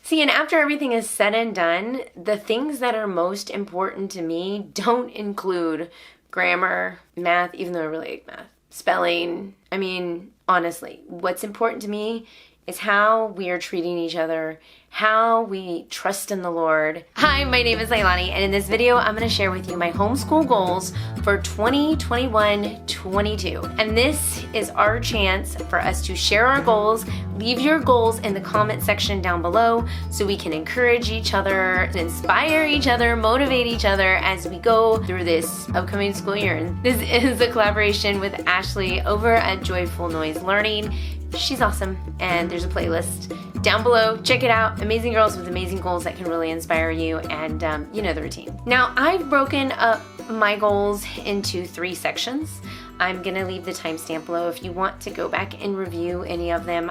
See, and after everything is said and done, the things that are most important to me don't include grammar, math, even though I really like math, spelling. I mean, honestly, what's important to me is how we are treating each other, how we trust in the Lord. Hi, my name is Leilani, and in this video, I'm gonna share with you my homeschool goals for 2021-22. And this is our chance for us to share our goals. Leave your goals in the comment section down below so we can encourage each other, inspire each other, motivate each other as we go through this upcoming school year. And this is a collaboration with Ashley over at Joyful Noise Learning. She's awesome, and there's a playlist down below. Check it out. Amazing girls with amazing goals that can really inspire you, and you know the routine. Now, I've broken up my goals into 3 sections. I'm gonna leave the timestamp below if you want to go back and review any of them.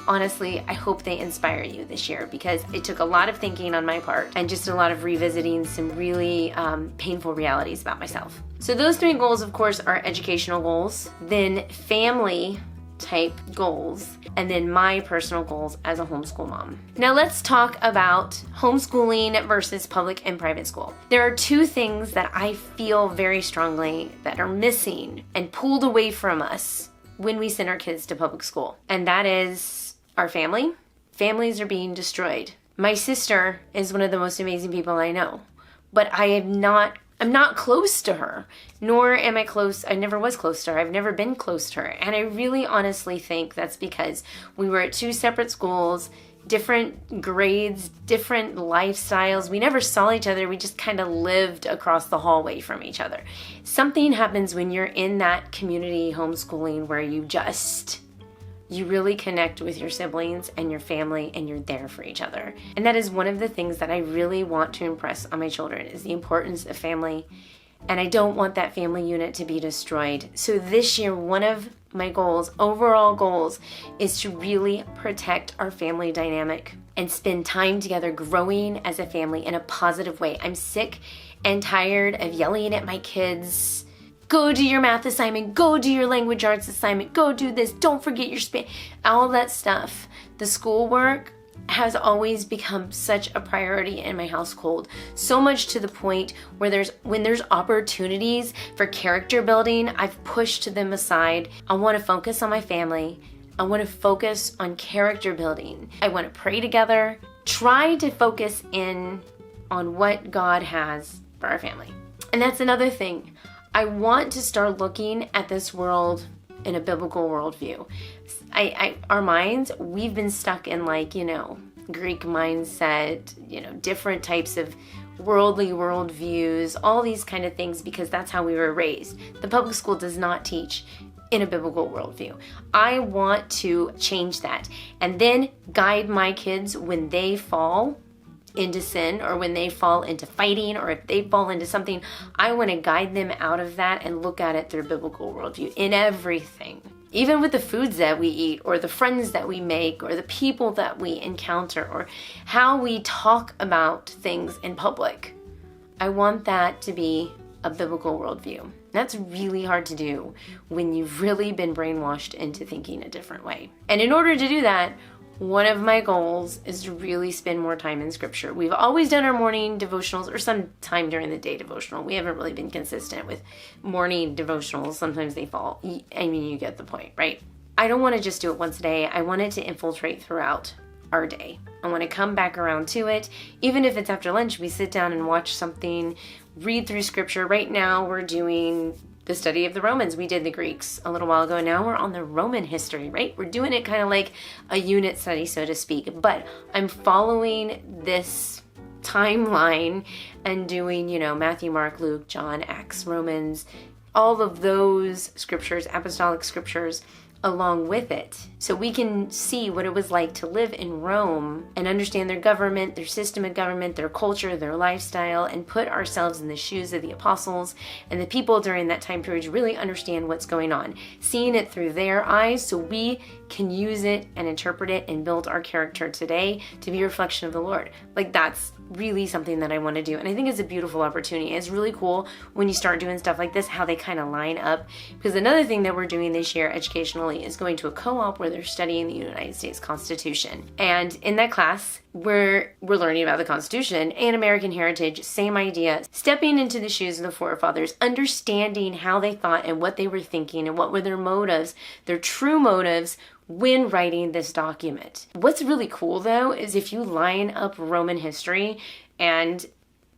Honestly, I hope they inspire you this year, because it took a lot of thinking on my part and just a lot of revisiting some really painful realities about myself. So those 3 goals, of course, are educational goals, then family type goals, and then my personal goals as a homeschool mom. Now let's talk about homeschooling versus public and private school. There are 2 things that I feel very strongly that are missing and pulled away from us when we send our kids to public school, and that is our family. Families are being destroyed. My sister is one of the most amazing people I know, but I'm not close to her, nor am I close. I never was close to her. I've never been close to her. And I really honestly think that's because we were at 2 separate schools, different grades, different lifestyles. We never saw each other. We just kind of lived across the hallway from each other. Something happens when you're in that community homeschooling where you really connect with your siblings and your family, and you're there for each other. And that is one of the things that I really want to impress on my children, is the importance of family. And I don't want that family unit to be destroyed. So this year, one of my goals, overall goals, is to really protect our family dynamic and spend time together growing as a family in a positive way. I'm sick and tired of yelling at my kids. Go do your math assignment, go do your language arts assignment, go do this, don't forget your Spanish, all that stuff. The schoolwork has always become such a priority in my household, so much to the point where when there's opportunities for character building, I've pushed them aside. I want to focus on my family. I want to focus on character building. I want to pray together, try to focus in on what God has for our family. And that's another thing. I want to start looking at this world in a biblical worldview. Our minds, we've been stuck in Greek mindset, different types of worldly worldviews, all these kind of things, because that's how we were raised. The public school does not teach in a biblical worldview. I want to change that and then guide my kids when they fall into sin, or when they fall into fighting, or if they fall into something. I want to guide them out of that and look at it through biblical worldview in everything. Even with the foods that we eat, or the friends that we make, or the people that we encounter, or how we talk about things in public. I want that to be a biblical worldview. That's really hard to do when you've really been brainwashed into thinking a different way. And in order to do that, one of my goals is to really spend more time in scripture. We've always done our morning devotionals, or some time during the day devotional. We haven't really been consistent with morning devotionals. Sometimes they fall. I mean, you get the point, right? I don't want to just do it once a day. I want it to infiltrate throughout our day. I want to come back around to it. Even if it's after lunch, we sit down and watch something, read through scripture. Right now, we're doing the study of the Romans. We did the Greeks a little while ago. Now we're on the Roman history, right? We're doing it kind of like a unit study, so to speak. But I'm following this timeline and doing, Matthew, Mark, Luke, John, Acts, Romans, all of those scriptures, apostolic scriptures, along with it, so we can see what it was like to live in Rome and understand their government, their system of government, their culture, their lifestyle, and put ourselves in the shoes of the apostles and the people during that time period to really understand what's going on, seeing it through their eyes so we can use it and interpret it and build our character today to be a reflection of the Lord. That's really something that I want to do. And I think it's a beautiful opportunity. It's really cool when you start doing stuff like this, how they kind of line up. Because another thing that we're doing this year educationally is going to a co-op where they're studying the United States Constitution. And in that class, we're learning about the Constitution and American heritage, same idea, stepping into the shoes of the forefathers, understanding how they thought and what they were thinking and what were their motives, their true motives when writing this document. What's really cool though is if you line up Roman history and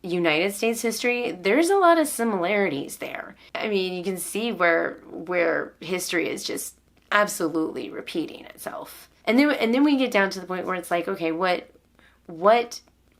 United States history, there's a lot of similarities there. I mean, you can see where history is just absolutely repeating itself. And then we get down to the point where it's like, okay, what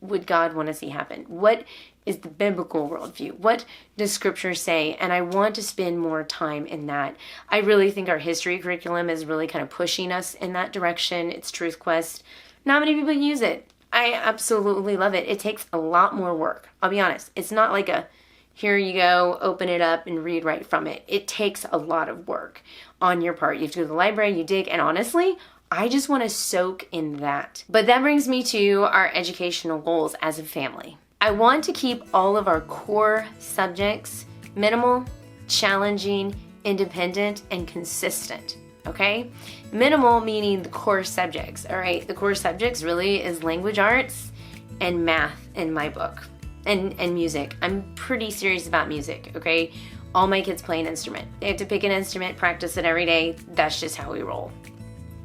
would God want to see happen? What is the biblical worldview? What does Scripture say? And I want to spend more time in that. I really think our history curriculum is really kind of pushing us in that direction. It's Truth Quest. Not many people use it. I absolutely love it. It takes a lot more work. I'll be honest. It's not like a, here you go, open it up and read right from it. It takes a lot of work on your part. You have to go to the library, you dig, and honestly, I just want to soak in that. But that brings me to our educational goals as a family. I want to keep all of our core subjects minimal, challenging, independent, and consistent. Okay? Minimal meaning the core subjects, all right? The core subjects really is language arts and math in my book, and music. I'm pretty serious about music, okay? All my kids play an instrument. They have to pick an instrument, practice it every day. That's just how we roll.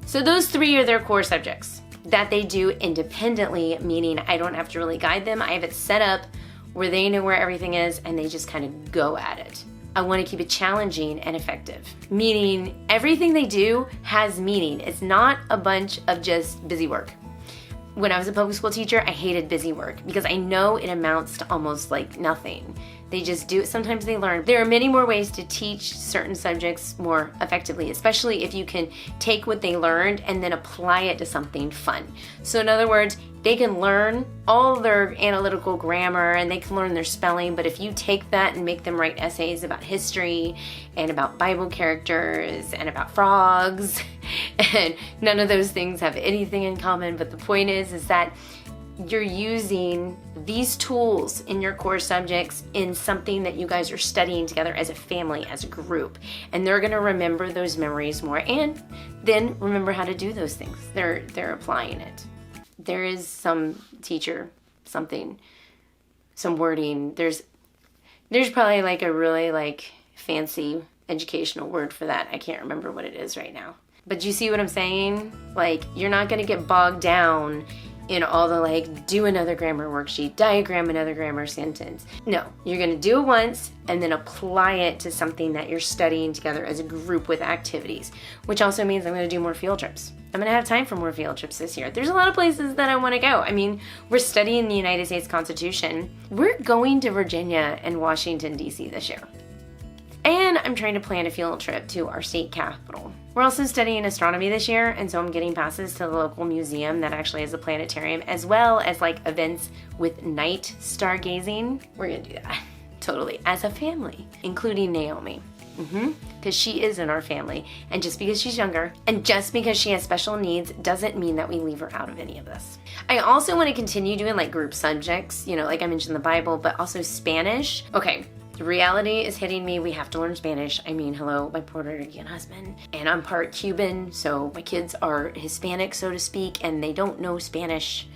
So those 3 are their core subjects that they do independently, meaning I don't have to really guide them. I have it set up where they know where everything is and they just kind of go at it. I want to keep it challenging and effective, meaning everything they do has meaning. It's not a bunch of just busy work. When I was a public school teacher, I hated busy work because I know it amounts to almost like nothing. They just do it. Sometimes they learn. There are many more ways to teach certain subjects more effectively, especially if you can take what they learned and then apply it to something fun. So in other words, they can learn all their analytical grammar and they can learn their spelling, but if you take that and make them write essays about history and about Bible characters and about frogs, and none of those things have anything in common, but the point is that you're using these tools in your core subjects in something that you guys are studying together as a family, as a group, and they're going to remember those memories more and then remember how to do those things. They're applying it. There is some teacher, some wording. There's probably like a really like fancy educational word for that. I can't remember what it is right now. But you see what I'm saying? Like, you're not going to get bogged down in all the like, do another grammar worksheet, diagram another grammar sentence. No, you're going to do it once and then apply it to something that you're studying together as a group with activities, which also means I'm going to do more field trips. I'm going to have time for more field trips this year. There's a lot of places that I want to go. I mean, we're studying the United States Constitution. We're going to Virginia and Washington, D.C. this year. And I'm trying to plan a field trip to our state capital. We're also studying astronomy this year, and so I'm getting passes to the local museum that actually has a planetarium, as well as like events with night stargazing. We're gonna do that, totally, as a family, including Naomi. Because she is in our family, and just because she's younger, and just because she has special needs, doesn't mean that we leave her out of any of this. I also want to continue doing like group subjects, you know, like I mentioned the Bible, but also Spanish. Okay. The reality is hitting me. We have to learn Spanish. I mean, hello, my Puerto Rican husband. And I'm part Cuban, so my kids are Hispanic, so to speak, and they don't know Spanish.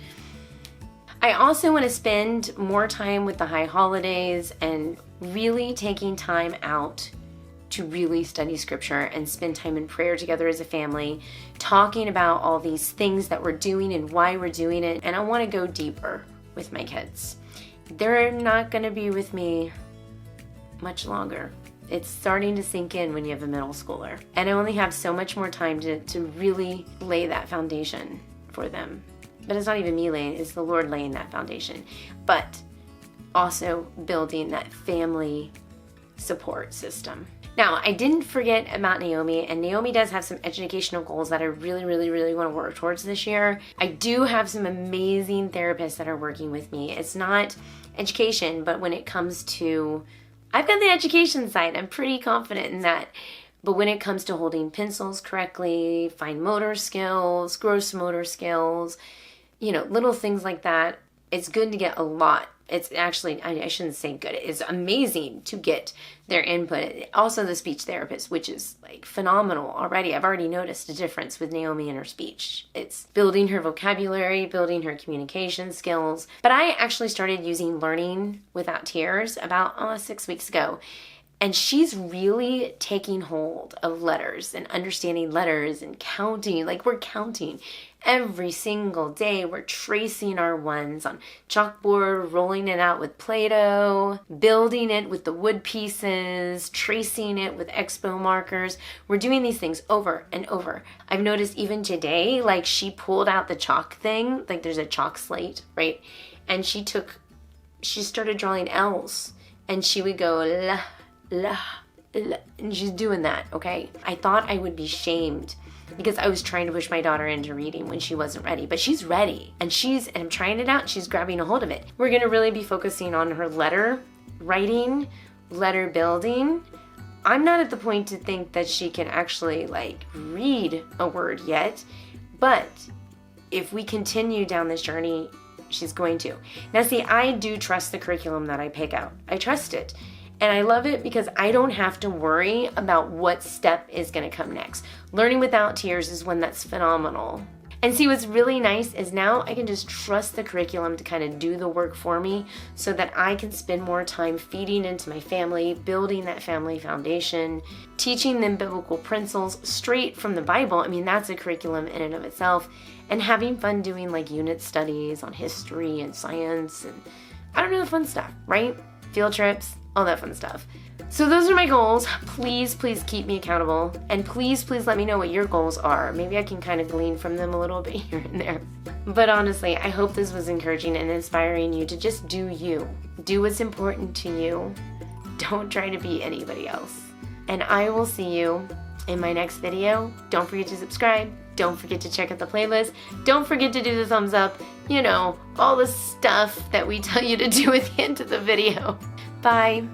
I also want to spend more time with the high holidays and really taking time out to really study scripture and spend time in prayer together as a family, talking about all these things that we're doing and why we're doing it. And I want to go deeper with my kids. They're not going to be with me much longer. It's starting to sink in when you have a middle schooler. And I only have so much more time to really lay that foundation for them. But it's not even me laying, it's the Lord laying that foundation. But also building that family support system. Now, I didn't forget about Naomi, and Naomi does have some educational goals that I really, really, really want to work towards this year. I do have some amazing therapists that are working with me. It's not education, but when it comes to I've got the education side. I'm pretty confident in that. But when it comes to holding pencils correctly, fine motor skills, gross motor skills, you know, little things like that, it's good to get a lot It's actually, I shouldn't say good, it's amazing to get their input. Also the speech therapist, which is like phenomenal already. I've already noticed a difference with Naomi and her speech. It's building her vocabulary, building her communication skills. But I actually started using Learning Without Tears about 6 weeks ago. And she's really taking hold of letters and understanding letters and counting. Like, we're counting every single day. We're tracing our ones on chalkboard, rolling it out with Play-Doh, building it with the wood pieces, tracing it with Expo markers. We're doing these things over and over. I've noticed even today, like, she pulled out the chalk thing. Like, there's a chalk slate, right? And she started drawing L's. And she would go, la, la, la, and she's doing that, okay? I thought I would be shamed because I was trying to push my daughter into reading when she wasn't ready, but she's ready, and I'm trying it out. She's grabbing a hold of it. We're gonna really be focusing on her letter writing, letter building. I'm not at the point to think that she can actually like read a word yet, but if we continue down this journey, she's going to. Now see, I do trust the curriculum that I pick out. I trust it. And I love it because I don't have to worry about what step is going to come next. Learning Without Tears is one that's phenomenal. And see, what's really nice is now I can just trust the curriculum to kind of do the work for me so that I can spend more time feeding into my family, building that family foundation, teaching them biblical principles straight from the Bible. I mean, that's a curriculum in and of itself. And having fun doing like unit studies on history and science and I don't know, the fun stuff, right? Field trips, all that fun stuff. So those are my goals. Please, please keep me accountable. And please, please let me know what your goals are. Maybe I can kind of glean from them a little bit here and there. But honestly, I hope this was encouraging and inspiring you to just do you. Do what's important to you. Don't try to be anybody else. And I will see you in my next video. Don't forget to subscribe. Don't forget to check out the playlist. Don't forget to do the thumbs up. You know, all the stuff that we tell you to do at the end of the video. Bye.